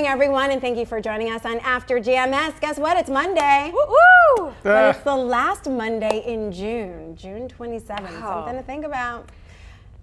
morning, everyone, and thank you for joining us on After GMS. Guess what? It's Monday. Woo-woo! But it's the last Monday in June 27th. Wow. Something to think about.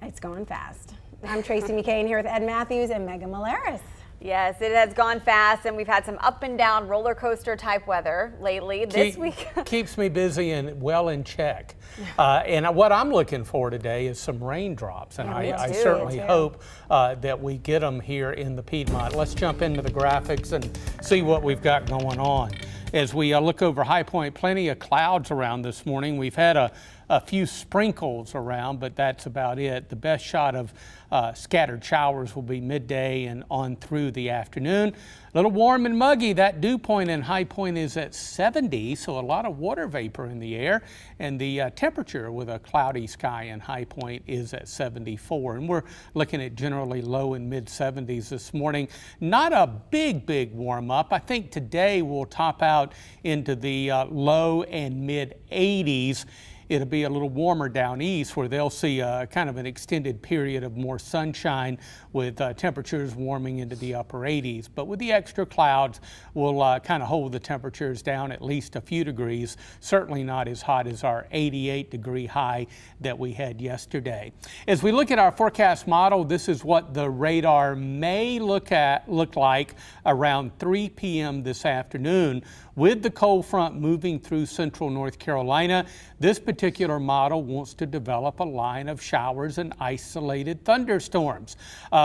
It's going fast. I'm Tracy McCain here with Ed Matthews and Megan Malaris. Yes, it has gone fast, and we've had some up and down roller coaster type weather lately. This week keeps me busy and well in check. And what I'm looking for today is some raindrops, and I certainly hope that we get them here in the Piedmont. Let's jump into the graphics and see what we've got going on. As we look over High Point, plenty of clouds around this morning. We've had a few sprinkles around, but that's about it. The best shot of scattered showers will be midday and on through the afternoon. A little warm and muggy. That dew point in High Point is at 70, so a lot of water vapor in the air. And the temperature with a cloudy sky in High Point is at 74. And we're looking at generally low and mid 70s this morning. Not a big warm up. I think today we'll top out into the low and mid 80s. It'll be a little warmer down east where they'll see kind of an extended period of more sunshine with temperatures warming into the upper 80s. But with the extra clouds, we'll kind of hold the temperatures down at least a few degrees, certainly not as hot as our 88-degree high that we had yesterday. As we look at our forecast model, this is what the radar may look like around 3 p.m. this afternoon. With the cold front moving through central North Carolina, this particular model wants to develop a line of showers and isolated thunderstorms.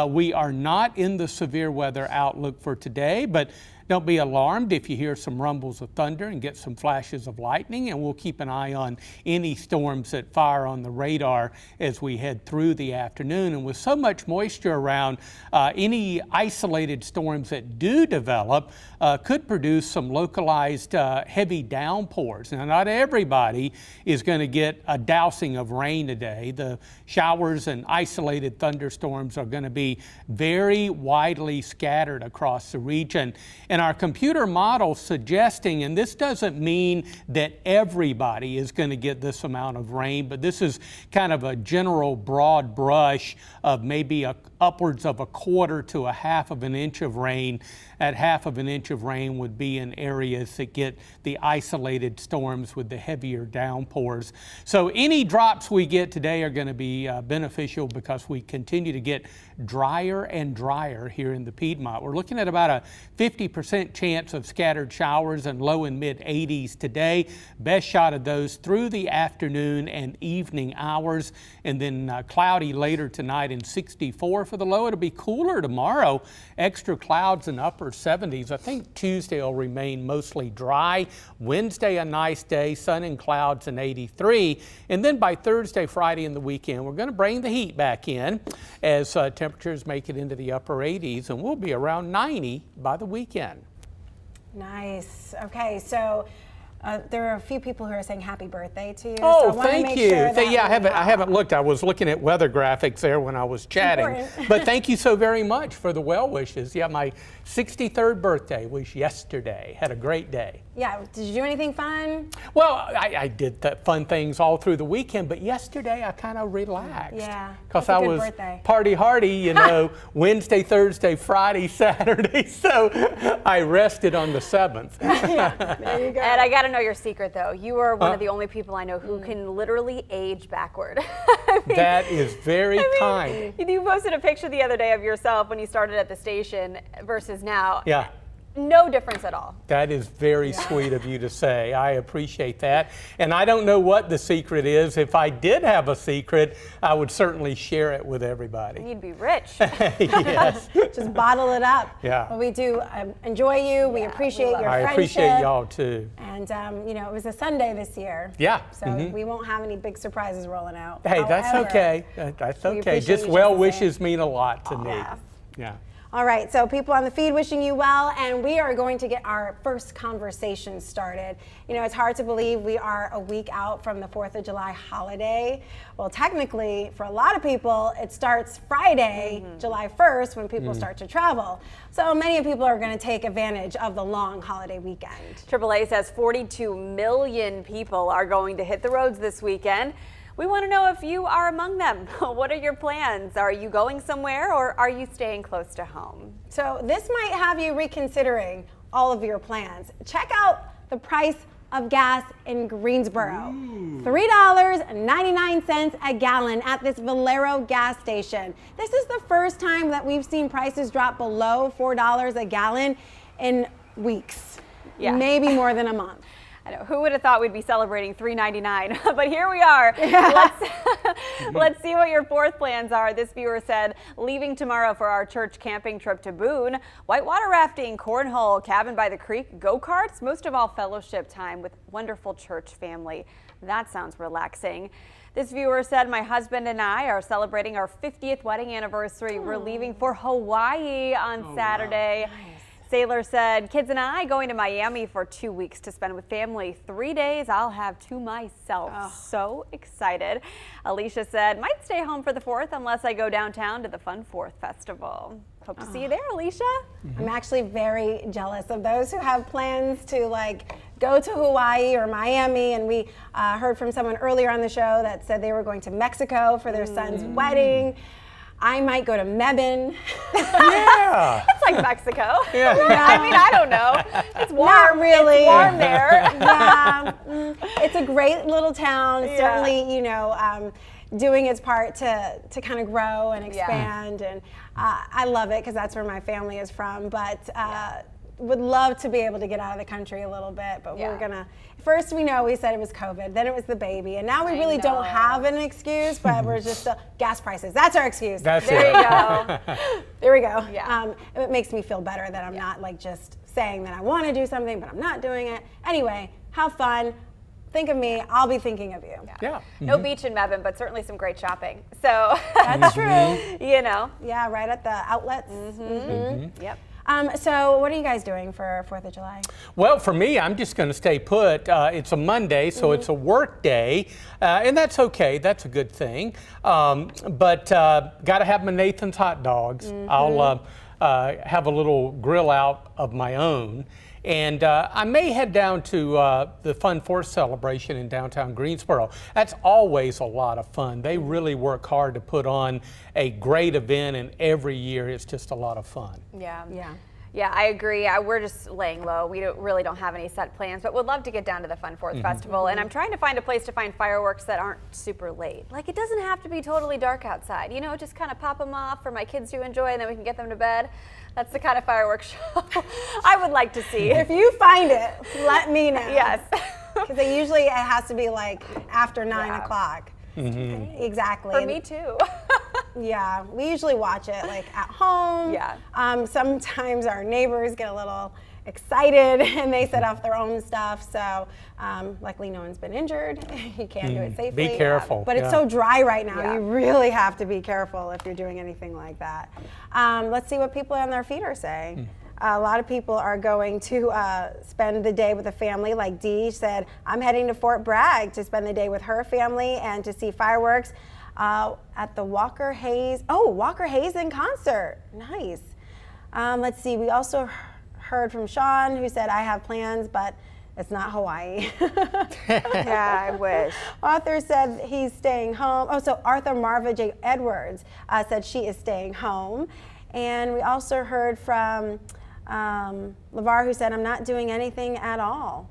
We are not in the severe weather outlook for today, but don't be alarmed if you hear some rumbles of thunder and get some flashes of lightning, and we'll keep an eye on any storms that fire on the radar as we head through the afternoon. And with so much moisture around, any isolated storms that do develop could produce some localized heavy downpours. Now, not everybody is going to get a dousing of rain today. The showers and isolated thunderstorms are going to be very widely scattered across the region. And our computer model suggesting, and this doesn't mean that everybody is going to get this amount of rain, but this is kind of a general broad brush of maybe upwards of 1/4 to 1/2 of an inch of rain. At 1/2 of an inch of rain would be in areas that get the isolated storms with the heavier downpours. So any drops we get today are going to be beneficial because we continue to get drier and drier here in the Piedmont. We're looking at about a 50% chance of scattered showers and low and mid 80s today. Best shot of those through the afternoon and evening hours, and then cloudy later tonight and 64 for the low. It'll be cooler tomorrow. Extra clouds in upper 70s. I think Tuesday will remain mostly dry. Wednesday a nice day, sun and clouds and 83. And then by Thursday, Friday, and the weekend, we're going to bring the heat back in as temperatures make it into the upper 80s, and we'll be around 90 by the weekend. Nice. Okay, so there are a few people who are saying happy birthday to you. Oh, so thank you. Yeah, I haven't looked. I was looking at weather graphics there when I was chatting. But thank you so very much for the well wishes. Yeah, my 63rd birthday was yesterday. Had a great day. Yeah, did you do anything fun? Well, I did fun things all through the weekend, but yesterday I kind of relaxed. Yeah, because I was party hardy, you know, Wednesday, Thursday, Friday, Saturday. So I rested on the 7th. Yeah, there you go. And I got to know your secret, though. You are one of the only people I know who can literally age backward. I mean, that is very kind. You posted a picture the other day of yourself when you started at the station versus now. Yeah. No difference at all. That is very sweet of you to say. I appreciate that. And I don't know what the secret is. If I did have a secret, I would certainly share it with everybody. You'd be rich. Yes. Just bottle it up. Yeah. Well, we do enjoy you. We appreciate your friendship. I appreciate y'all too. And, you know, it was a Sunday this year. Yeah. So we won't have any big surprises rolling out. Hey, However, that's okay. That's okay. Just well wishes mean a lot to me. Yeah. Yeah. All right, so people on the feed wishing you well, and we are going to get our first conversation started. You know, it's hard to believe we are a week out from the 4th of July holiday. Well, technically, for a lot of people, it starts Friday, July 1st, when people start to travel. So many people are going to take advantage of the long holiday weekend. AAA says 42 million people are going to hit the roads this weekend. We want to know if you are among them. What are your plans? Are you going somewhere or are you staying close to home? So this might have you reconsidering all of your plans. Check out the price of gas in Greensboro. $3.99 a gallon at this Valero gas station. This is the first time that we've seen prices drop below $4 a gallon in weeks, maybe more than a month. I know, who would have thought we'd be celebrating $3.99, but here we are. Let's see what your fourth plans are. This viewer said, leaving tomorrow for our church camping trip to Boone, whitewater rafting, cornhole, cabin by the creek, go-karts, most of all fellowship time with wonderful church family. That sounds relaxing. This viewer said, my husband and I are celebrating our 50th wedding anniversary. We're leaving for Hawaii on Saturday. Wow. Nice. Sailor said, kids and I going to Miami for 2 weeks to spend with family. 3 days I'll have to myself. Oh. So excited. Alicia said, might stay home for the 4th unless I go downtown to the Fun 4th Festival. Hope to see you there, Alicia. I'm actually very jealous of those who have plans to go to Hawaii or Miami. And we heard from someone earlier on the show that said they were going to Mexico for their son's wedding. I might go to Mebane. Yeah. It's like Mexico. Yeah. I mean, I don't know. It's warm. Not really. It's warm there. Yeah. It's a great little town. Yeah. Certainly, doing its part to kind of grow and expand. And I love it because that's where my family is from. But would love to be able to get out of the country a little bit. But we're going to, first we said it was COVID, then it was the baby. And now we really don't have an excuse, but we're just gas prices. That's our excuse. That's There you go. There we go. Yeah. It makes me feel better that I'm not just saying that I want to do something, but I'm not doing it. Anyway, have fun. Think of me. I'll be thinking of you. Yeah. No beach in Mebane, but certainly some great shopping. So That's true. Yeah, right at the outlets. Yep. So what are you guys doing for 4th of July? Well, for me, I'm just going to stay put. It's a Monday, so it's a work day, and that's okay. That's a good thing. But got to have my Nathan's hot dogs. I'll have a little grill out of my own. And I may head down to the Fun 4th celebration in downtown Greensboro. That's always a lot of fun. They really work hard to put on a great event, and every year it's just a lot of fun. Yeah, I agree. We're just laying low. We really don't have any set plans, but would love to get down to the Fun 4th Festival. And I'm trying to find a place to find fireworks that aren't super late. It doesn't have to be totally dark outside. Just kind of pop them off for my kids to enjoy, and then we can get them to bed. That's the kind of fireworks show I would like to see. If you find it, let me know. Yes. Because usually it has to be after 9 o'clock. Exactly. For me too. Yeah, we usually watch it at home. Yeah. Sometimes our neighbors get a little excited and they set off their own stuff. So luckily no one's been injured. You can do it safely. Be careful. But it's so dry right now. Yeah. You really have to be careful if you're doing anything like that. Let's see what people on their feet are saying. A lot of people are going to spend the day with a family. Like Dee said, I'm heading to Fort Bragg to spend the day with her family and to see fireworks at the Walker Hayes. Oh, Walker Hayes in concert. Nice. Let's see. We also heard from Sean, who said, I have plans, but it's not Hawaii. Yeah, I wish. Arthur said he's staying home. Oh, so Arthur Marva J. Edwards said she is staying home. And we also heard from LeVar, who said, I'm not doing anything at all.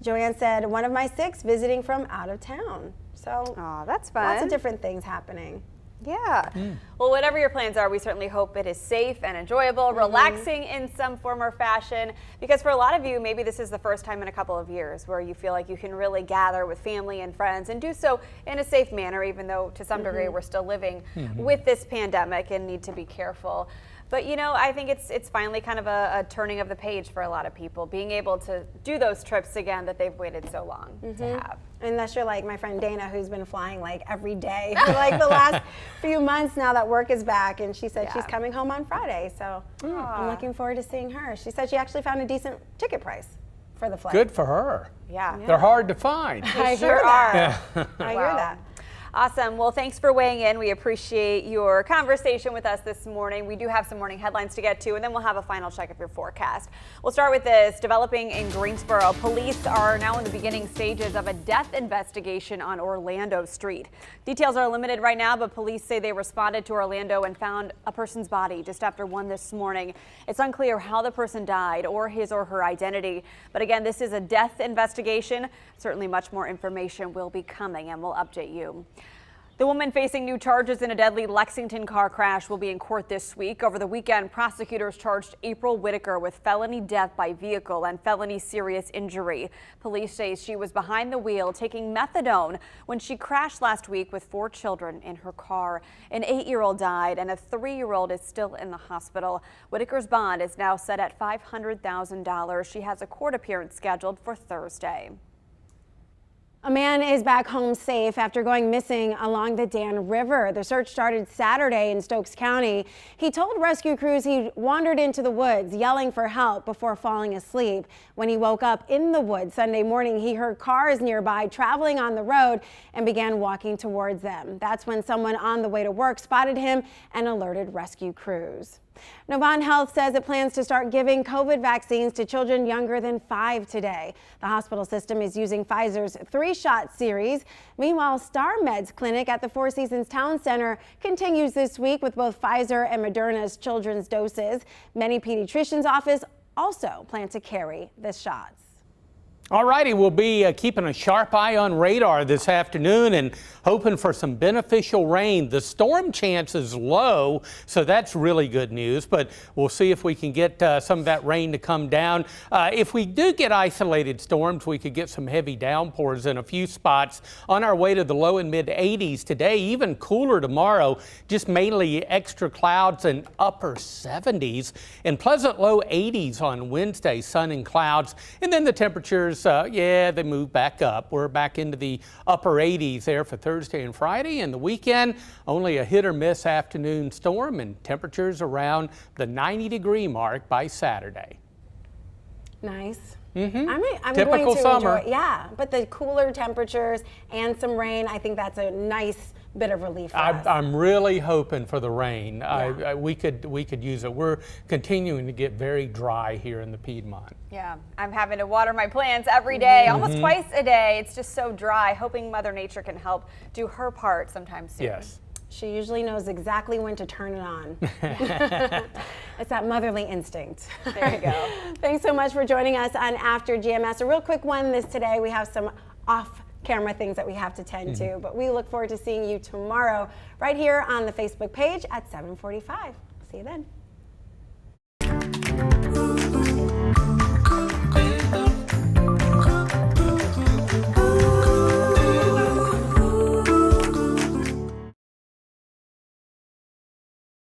Joanne said, one of my 6 visiting from out of town. So that's fun. Lots of different things happening. Yeah. Well, whatever your plans are, we certainly hope it is safe and enjoyable, relaxing in some form or fashion, because for a lot of you, maybe this is the first time in a couple of years where you feel like you can really gather with family and friends and do so in a safe manner, even though to some degree we're still living with this pandemic and need to be careful. But I think it's finally kind of a turning of the page for a lot of people, being able to do those trips again that they've waited so long to have. Unless you're like my friend Dana, who's been flying every day for the last few months now that work is back, and she said she's coming home on Friday, so I'm looking forward to seeing her. She said she actually found a decent ticket price for the flight. Good for her. Yeah. They're hard to find. I sure hear that. are. I hear that. Awesome. Well, thanks for weighing in. We appreciate your conversation with us this morning. We do have some morning headlines to get to, and then we'll have a final check of your forecast. We'll start with this. Developing in Greensboro, police are now in the beginning stages of a death investigation on Orlando Street. Details are limited right now, but police say they responded to Orlando and found a person's body just after 1 this morning. It's unclear how the person died or his or her identity. But again, this is a death investigation. Certainly much more information will be coming, and we'll update you. The woman facing new charges in a deadly Lexington car crash will be in court this week. Over the weekend, prosecutors charged April Whitaker with felony death by vehicle and felony serious injury. Police say she was behind the wheel taking methadone when she crashed last week with 4 children in her car. An 8-year-old died and a 3-year-old is still in the hospital. Whitaker's bond is now set at $500,000. She has a court appearance scheduled for Thursday. A man is back home safe after going missing along the Dan River. The search started Saturday in Stokes County. He told rescue crews he wandered into the woods yelling for help before falling asleep. When he woke up in the woods Sunday morning, he heard cars nearby traveling on the road and began walking towards them. That's when someone on the way to work spotted him and alerted rescue crews. Novant Health says it plans to start giving COVID vaccines to children younger than 5 today. The hospital system is using Pfizer's 3-shot series. Meanwhile, StarMed's clinic at the Four Seasons Town Center continues this week with both Pfizer and Moderna's children's doses. Many pediatricians' offices also plan to carry the shots. All righty, we'll be keeping a sharp eye on radar this afternoon and hoping for some beneficial rain. The storm chance is low, so that's really good news, but we'll see if we can get some of that rain to come down. If we do get isolated storms, we could get some heavy downpours in a few spots on our way to the low and mid 80s today, even cooler tomorrow, just mainly extra clouds and upper 70s and pleasant low 80s on Wednesday, sun and clouds, and then the temperatures they move back up. We're back into the upper 80s there for Thursday and Friday, and the weekend only a hit or miss afternoon storm and temperatures around the 90-degree mark by Saturday. Nice. Mm-hmm. I'm Typical going to summer. enjoy, yeah, but the cooler temperatures and some rain, I think that's a nice bit of relief for us. I'm really hoping for the rain. Yeah. We could use it. We're continuing to get very dry here in the Piedmont. Yeah, I'm having to water my plants every day, almost twice a day. It's just so dry. Hoping Mother Nature can help do her part sometime soon. Yes. She usually knows exactly when to turn it on. It's that motherly instinct. There you go. Thanks so much for joining us on After GMS. A real quick one today. We have some off-camera things that we have to tend to, but we look forward to seeing you tomorrow right here on the Facebook page at 7:45. See you then.